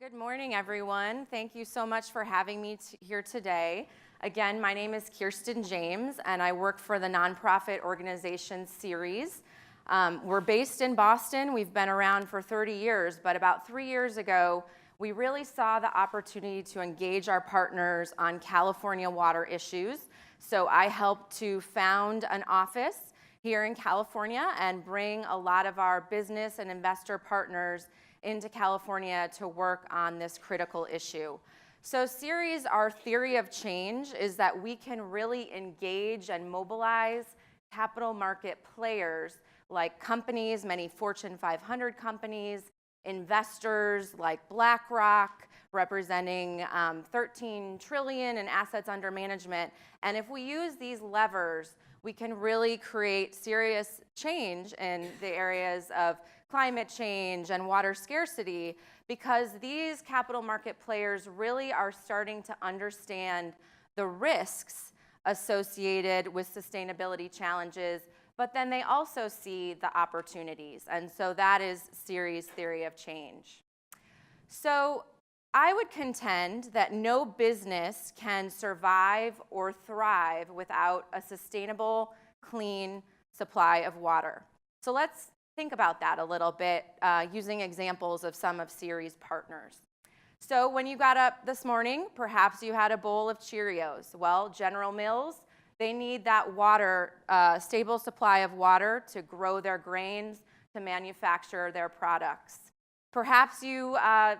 Good morning, everyone. Thank you so much for having me here today. Again, my name is Kirsten James, and I work for the nonprofit organization Ceres. We're based in Boston. We've been around for 30 years, but about 3 years ago, we really saw the opportunity to engage our partners on California water issues. So I helped to found an office here in California and bring a lot of our business and investor partners into California to work on this critical issue. So Ceres, our theory of change is that we can really engage and mobilize capital market players like companies, many Fortune 500 companies, investors like BlackRock, representing 13 trillion in assets under management. And if we use these levers, we can really create serious change in the areas of climate change and water scarcity, because these capital market players really are starting to understand the risks associated with sustainability challenges, but then they also see the opportunities. And so that is Ceres' theory of change. So I would contend that no business can survive or thrive without a sustainable, clean supply of water. So let's think about that a little bit using examples of some of Ceres' partners. So when you got up this morning, perhaps you had a bowl of Cheerios. Well, General Mills, they need that water, stable supply of water to grow their grains, to manufacture their products. Perhaps you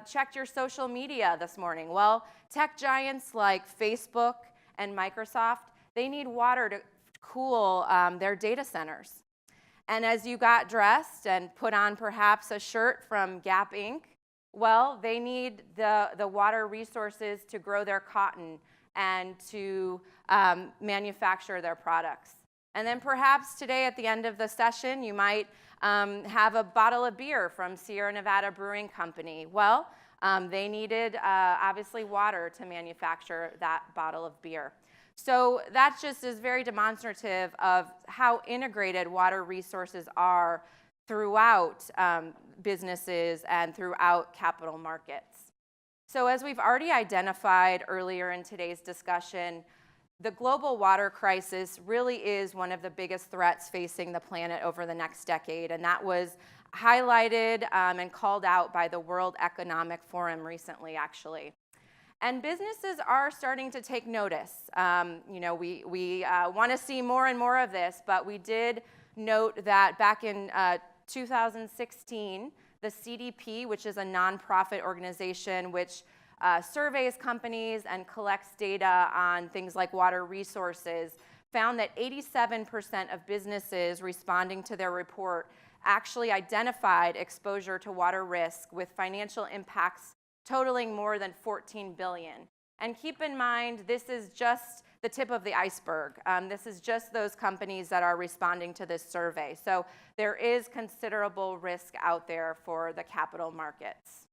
checked your social media this morning. Well, tech giants like Facebook and Microsoft, they need water to cool their data centers. And as you got dressed and put on perhaps a shirt from Gap Inc., well, they need the water resources to grow their cotton and to manufacture their products. And then perhaps today at the end of the session, you might have a bottle of beer from Sierra Nevada Brewing Company. Well, they needed obviously water to manufacture that bottle of beer. So that just is very demonstrative of how integrated water resources are throughout businesses and throughout capital markets. So as we've already identified earlier in today's discussion, the global water crisis really is one of the biggest threats facing the planet over the next decade, and that was highlighted and called out by the World Economic Forum recently, actually. And businesses are starting to take notice. We want to see more and more of this, but we did note that back in 2016, the CDP, which is a nonprofit organization which surveys companies and collects data on things like water resources, found that 87% of businesses responding to their report actually identified exposure to water risk with financial impacts totaling more than 14 billion. And keep in mind, this is just the tip of the iceberg. This is just those companies that are responding to this survey. So there is considerable risk out there for the capital markets.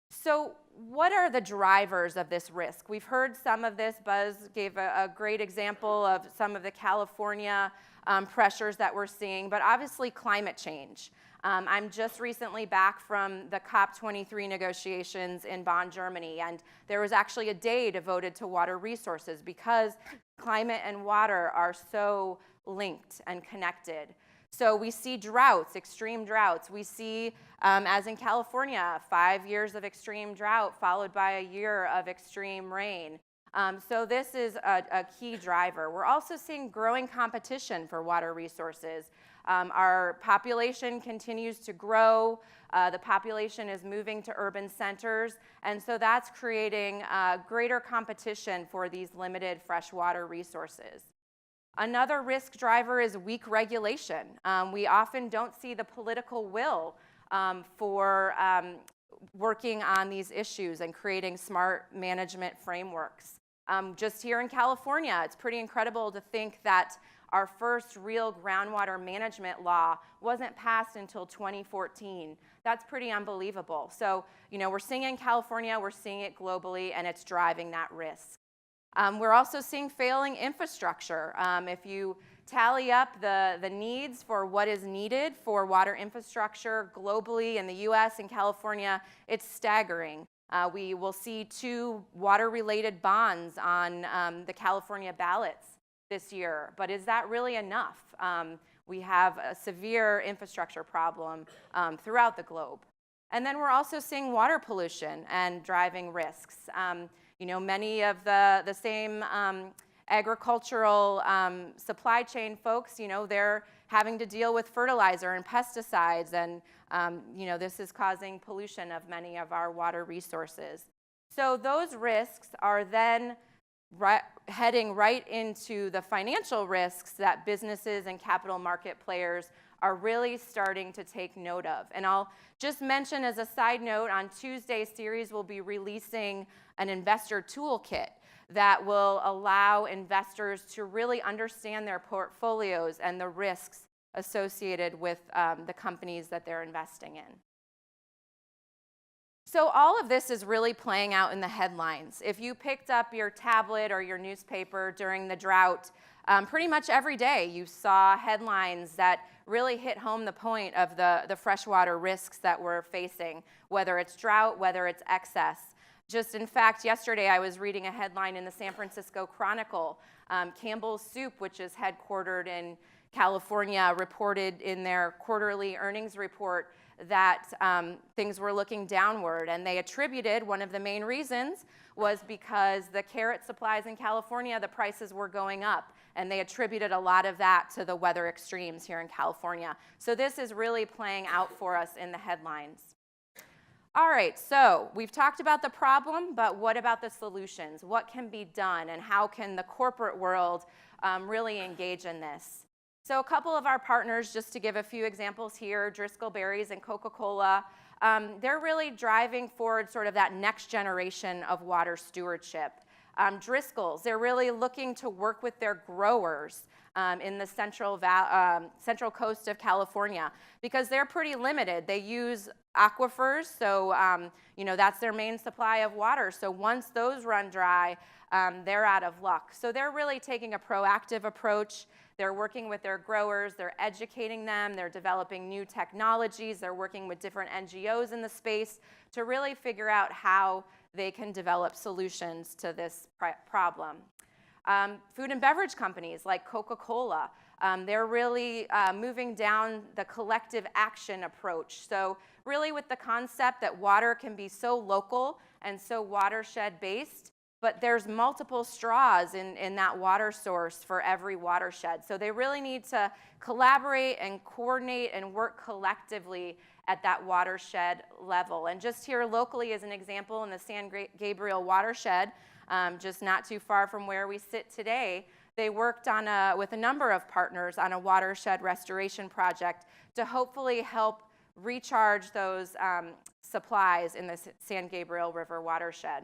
So what are the drivers of this risk? We've heard some of this. Buzz gave a great example of some of the California pressures that we're seeing, but obviously climate change. I'm just recently back from the COP23 negotiations in Bonn, Germany, and there was actually a day devoted to water resources because climate and water are so linked and connected. So we see droughts, extreme droughts. We see, as in California, 5 years of extreme drought followed by a year of extreme rain. So this is a key driver. We're also seeing growing competition for water resources. Our population continues to grow. The population is moving to urban centers, and so that's creating greater competition for these limited freshwater resources. Another risk driver is weak regulation. We often don't see the political will for working on these issues and creating smart management frameworks. Just here in California, it's pretty incredible to think that our first real groundwater management law wasn't passed until 2014. That's pretty unbelievable. So, we're seeing it in California, we're seeing it globally, and it's driving that risk. We're also seeing failing infrastructure. If you tally up the needs for what is needed for water infrastructure globally in the US and California, it's staggering. We will see 2 water-related bonds on the California ballots this year, but is that really enough? We have a severe infrastructure problem throughout the globe. And then we're also seeing water pollution and driving risks. Many of the same agricultural supply chain folks, they're having to deal with fertilizer and pesticides, and this is causing pollution of many of our water resources. So those risks are then heading right into the financial risks that businesses and capital market players are really starting to take note of. And I'll just mention as a side note, on Tuesday, Ceres will be releasing an investor toolkit that will allow investors to really understand their portfolios and the risks associated with the companies that they're investing in. So all of this is really playing out in the headlines. If you picked up your tablet or your newspaper during the drought, pretty much every day you saw headlines that really hit home the point of the freshwater risks that we're facing, whether it's drought, whether it's excess. Just in fact, yesterday I was reading a headline in the San Francisco Chronicle. Campbell's Soup, which is headquartered in California, reported in their quarterly earnings report that things were looking downward, and they attributed one of the main reasons was because the carrot supplies in California, the prices were going up, and they attributed a lot of that to the weather extremes here in California. So this is really playing out for us in the headlines. All right, so we've talked about the problem, but what about the solutions? What can be done, and how can the corporate world really engage in this? So a couple of our partners, just to give a few examples here, Driscoll Berries and Coca-Cola, they're really driving forward sort of that next generation of water stewardship. Driscoll's, they're really looking to work with their growers in the central coast of California, because they're pretty limited. They use aquifers, so that's their main supply of water. So once those run dry, they're out of luck. So they're really taking a proactive approach. They're working with their growers, they're educating them, they're developing new technologies, they're working with different NGOs in the space to really figure out how they can develop solutions to this problem. Food and beverage companies like Coca-Cola, they're really moving down the collective action approach. So really with the concept that water can be so local and so watershed-based, but there's multiple straws in that water source for every watershed. So they really need to collaborate and coordinate and work collectively at that watershed level. And just here locally as an example, in the San Gabriel watershed, just not too far from where we sit today, they worked with a number of partners on a watershed restoration project to hopefully help recharge those supplies in the San Gabriel River watershed.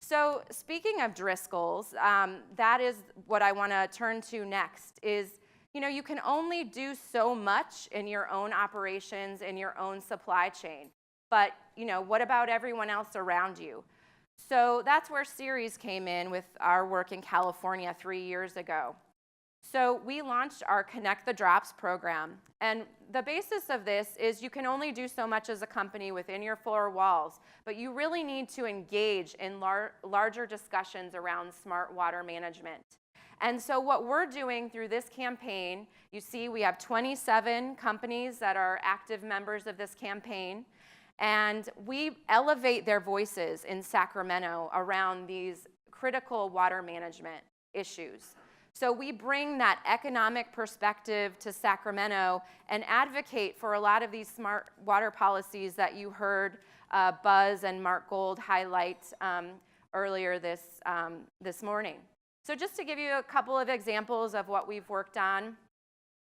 So speaking of Driscoll's, that is what I want to turn to next is, you can only do so much in your own operations, in your own supply chain. But, what about everyone else around you? So that's where Ceres came in with our work in California 3 years ago. So we launched our Connect the Drops program. And the basis of this is you can only do so much as a company within your four walls, but you really need to engage in larger discussions around smart water management. And so what we're doing through this campaign, you see we have 27 companies that are active members of this campaign, and we elevate their voices in Sacramento around these critical water management issues. So we bring that economic perspective to Sacramento and advocate for a lot of these smart water policies that you heard Buzz and Mark Gold highlight earlier this morning. So just to give you a couple of examples of what we've worked on.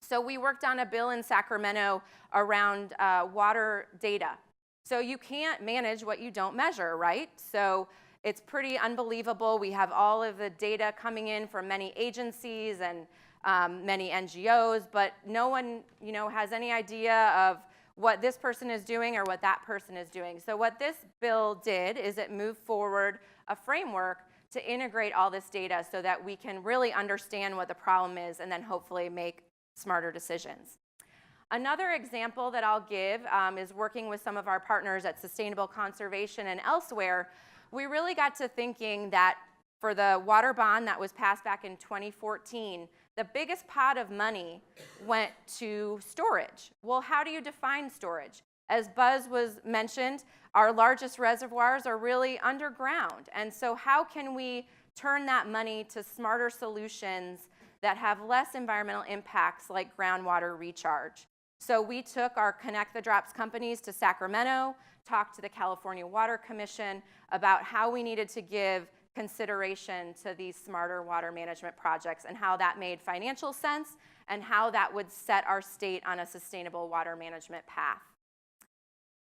So we worked on a bill in Sacramento around water data. So you can't manage what you don't measure, right? So it's pretty unbelievable. We have all of the data coming in from many agencies and many NGOs, but no one, has any idea of what this person is doing or what that person is doing. So what this bill did is it moved forward a framework to integrate all this data so that we can really understand what the problem is and then hopefully make smarter decisions. Another example that I'll give is working with some of our partners at Sustainable Conservation and elsewhere. We really got to thinking that for the water bond that was passed back in 2014, the biggest pot of money went to storage. Well, how do you define storage? As Buzz was mentioned, our largest reservoirs are really underground. And so how can we turn that money to smarter solutions that have less environmental impacts like groundwater recharge? So we took our Connect the Drops companies to Sacramento, talked to the California Water Commission about how we needed to give consideration to these smarter water management projects and how that made financial sense and how that would set our state on a sustainable water management path.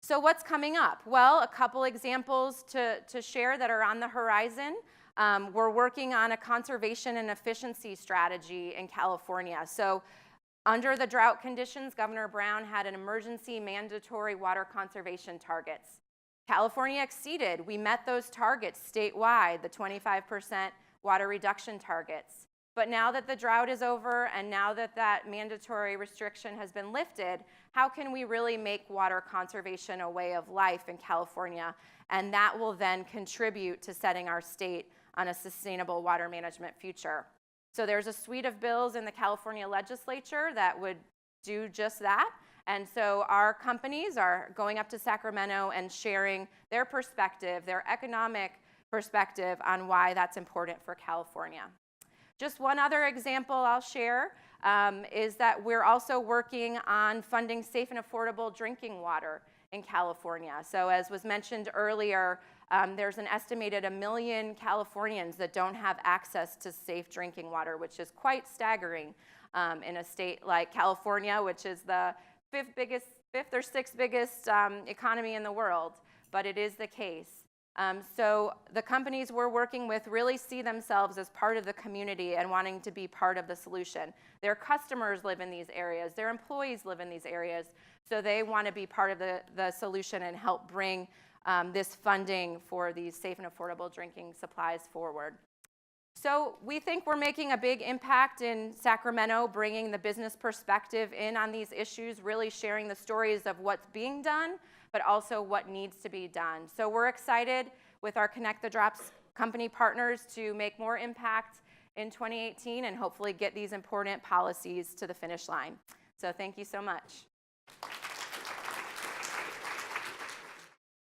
So what's coming up? Well, a couple examples to share that are on the horizon. We're working on a conservation and efficiency strategy in California. So under the drought conditions, Governor Brown had an emergency mandatory water conservation targets. California exceeded. We met those targets statewide, the 25% water reduction targets. But now that the drought is over and now that that mandatory restriction has been lifted, how can we really make water conservation a way of life in California? And that will then contribute to setting our state on a sustainable water management future. So there's a suite of bills in the California legislature that would do just that. And so our companies are going up to Sacramento and sharing their perspective, their economic perspective on why that's important for California. Just one other example I'll share is that we're also working on funding safe and affordable drinking water in California. So as was mentioned earlier, there's an estimated 1 million Californians that don't have access to safe drinking water, which is quite staggering in a state like California, which is the fifth or sixth biggest economy in the world, but it is the case. So the companies we're working with really see themselves as part of the community and wanting to be part of the solution. Their customers live in these areas, their employees live in these areas, so they want to be part of the solution and help bring this funding for these safe and affordable drinking supplies forward. So we think we're making a big impact in Sacramento, bringing the business perspective in on these issues, really sharing the stories of what's being done, but also what needs to be done. So we're excited with our Connect the Drops company partners to make more impact in 2018 and hopefully get these important policies to the finish line. So thank you so much.